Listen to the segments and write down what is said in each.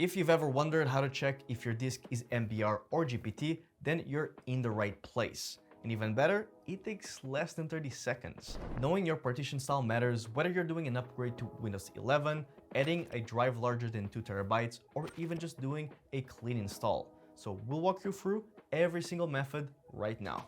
If you've ever wondered how to check if your disk is MBR or GPT, then you're in the right place. And even better, it takes less than 30 seconds. Knowing your partition style matters whether you're doing an upgrade to Windows 11, adding a drive larger than 2 terabytes, or even just doing a clean install. So we'll walk you through every single method right now.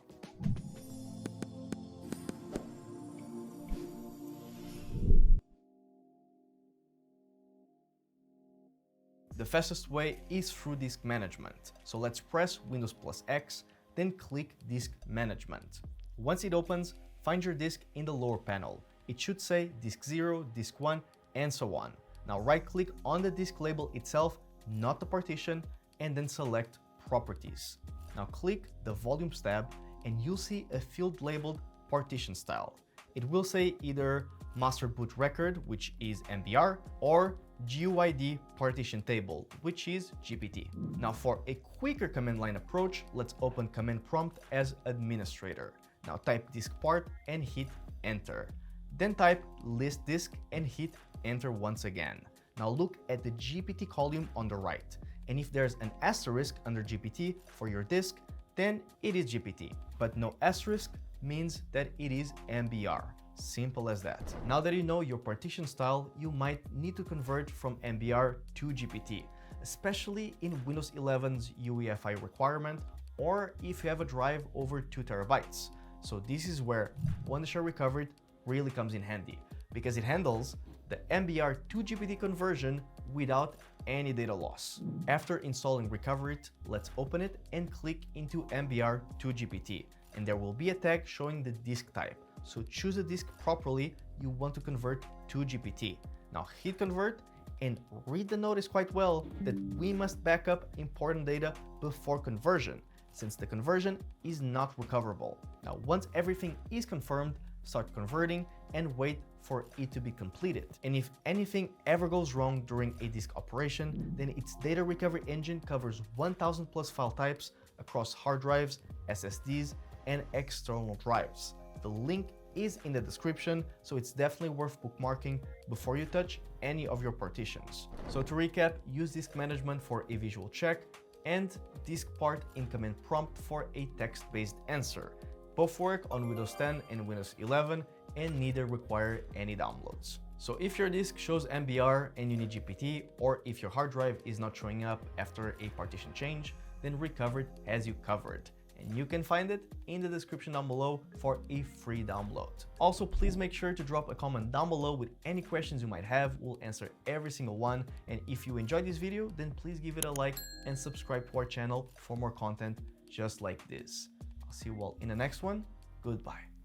The fastest way is through disk management. So let's press Windows plus X, then click Disk Management. Once it opens, find your disk in the lower panel. It should say Disk 0, Disk 1, and so on. Now right-click on the disk label itself, not the partition, and then select Properties. Now click the Volumes tab, and you'll see a field labeled Partition Style. It will say either Master Boot Record, which is MBR, or GUID Partition Table, which is GPT. Now for a quicker command line approach, let's open Command Prompt as Administrator. Now type DiskPart and hit Enter. Then type List Disk and hit Enter once again. Now look at the GPT column on the right, and if there's an asterisk under GPT for your disk, then it is GPT, but no asterisk means that it is MBR. Simple as that. Now that you know your partition style, you might need to convert from MBR to GPT, especially in Windows 11's UEFI requirement, or if you have a drive over 2 terabytes. So this is where Wondershare Recoverit really comes in handy, because it handles the MBR to GPT conversion without any data loss. After installing Recoverit, let's open it and click into MBR to GPT, and there will be a tag showing the disk type. So choose the disk properly you want to convert to GPT. Now hit convert and read the notice quite well that we must back up important data before conversion, since the conversion is not recoverable. Now once everything is confirmed, start converting and wait for it to be completed. And if anything ever goes wrong during a disk operation, then its data recovery engine covers 1000 plus file types across hard drives, SSDs, and external drives. The link is in the description, so it's definitely worth bookmarking before you touch any of your partitions. So to recap, use disk management for a visual check and DiskPart in command prompt for a text-based answer. Both work on Windows 10 and Windows 11 and neither require any downloads. So if your disk shows MBR and you need GPT, or if your hard drive is not showing up after a partition change, then Recoverit has you covered. And you can find it in the description down below for a free download. Also, please make sure to drop a comment down below with any questions you might have. We'll answer every single one. And if you enjoyed this video, then please give it a like and subscribe to our channel for more content just like this. I'll see you all in the next one. Goodbye.